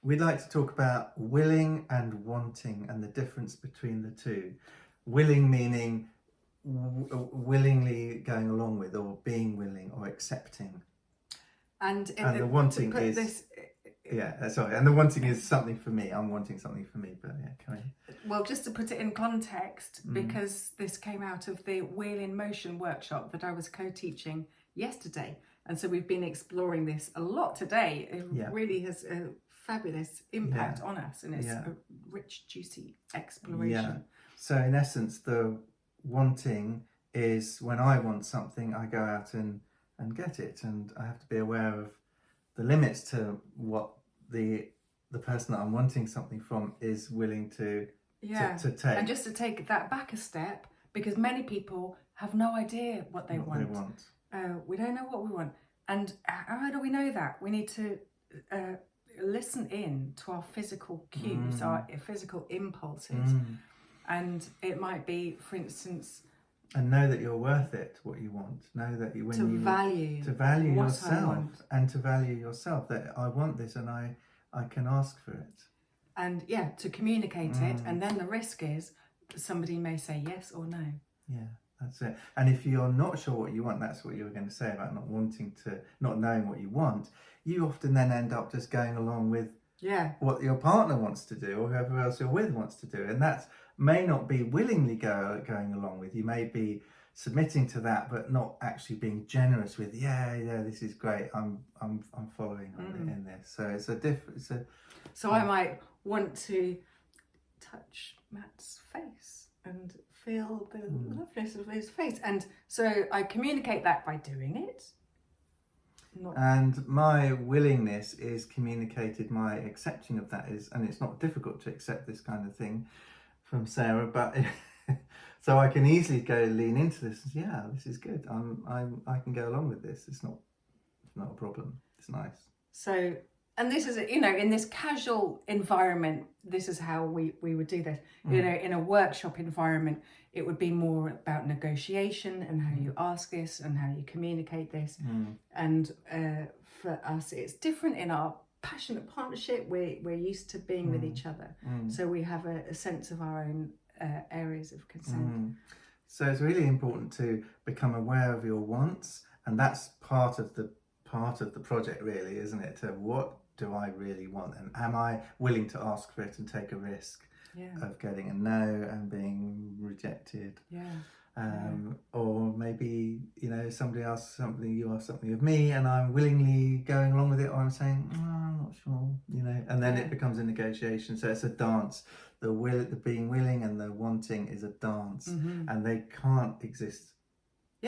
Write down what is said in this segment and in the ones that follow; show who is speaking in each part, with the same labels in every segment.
Speaker 1: we'd like to talk about willing and wanting and the difference between the two. Willing meaning willingly going along with, or being willing, or accepting. And the wanting is this. Yeah, sorry. And the wanting is something for me. I'm wanting something for me, but yeah, can I?
Speaker 2: Well, just to put it in context, because this came out of the Wheel in Motion workshop that I was co-teaching yesterday. And so we've been exploring this a lot today. It really has a fabulous impact on us, and it's a rich, juicy exploration.
Speaker 1: Yeah. So in essence, the wanting is when I want something, I go out and get it, and I have to be aware of the limits to what the person that I'm wanting something from is willing to take.
Speaker 2: And just to take that back a step, because many people have no idea what they want. We don't know what we want. And how do we know that? We need to listen in to our physical cues, our physical impulses. And it might be, for instance,
Speaker 1: and know that you're worth it, what you want. Know that
Speaker 2: value
Speaker 1: yourself, and to value yourself, that I want this and I can ask for it.
Speaker 2: And to communicate it. And then the risk is somebody may say yes or no.
Speaker 1: Yeah, that's it. And if you're not sure what you want, that's what you were going to say about not knowing what you want. You often then end up just going along with what your partner wants to do, or whoever else you're with wants to do, and that may not be willingly going along with. You may be submitting to that, but not actually being generous with. This is great. I'm following on in this. So it's a different.
Speaker 2: So I might want to touch Matt's face and feel the loveliness of his face, and so I communicate that by doing it.
Speaker 1: And my willingness is communicated, my accepting of that is, and it's not difficult to accept this kind of thing from Sarah, but so I can easily lean into this and say, this is good. I can go along with this. It's not a problem. It's nice.
Speaker 2: So, and this is, in this casual environment, this is how we would do this. In a workshop environment, it would be more about negotiation and how you ask this and how you communicate this. And for us, it's different in our passionate partnership. We're used to being with each other. So we have a sense of our own areas of consent.
Speaker 1: So it's really important to become aware of your wants, and that's part of the project, really, isn't it? To what do I really want, and am I willing to ask for it and take a risk of getting a no and being rejected? Or maybe somebody asks something, you ask something of me, and I'm willingly going along with it, or I'm saying I'm not sure, and then it becomes a negotiation. So it's a dance. The being willing and the wanting is a dance, and they can't exist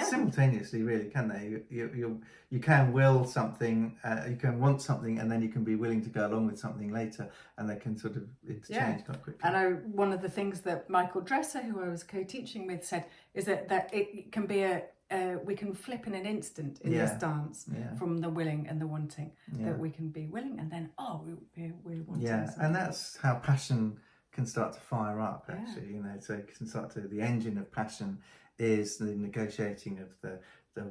Speaker 1: simultaneously, really, can they? You can will something, you can want something, and then you can be willing to go along with something later, and they can sort of interchange quite quickly.
Speaker 2: And one of the things that Michael Dresser, who I was co-teaching with, said is that it can be we can flip in an instant in this dance from the willing and the wanting. That we can be willing, and then we're wanting.
Speaker 1: And that's how passion can start to fire up. Actually, so it can start to, the engine of passion is the negotiating of the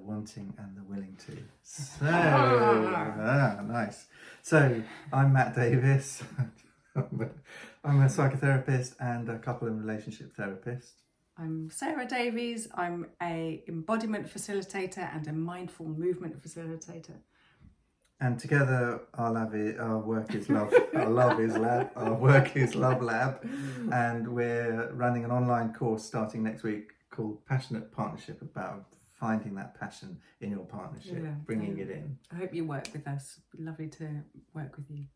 Speaker 1: wanting and the willing to. So nice. So I'm Matt Davis. I'm a psychotherapist and a couple and relationship therapist.
Speaker 2: I'm Sarah Davies. I'm a embodiment facilitator and a mindful movement facilitator.
Speaker 1: And together our work is love. Our work is Love Lab, and we're running an online course starting next week called Passionate Partnership, about finding that passion in your partnership, bringing it in.
Speaker 2: I hope you work with us. It'd be lovely to work with you.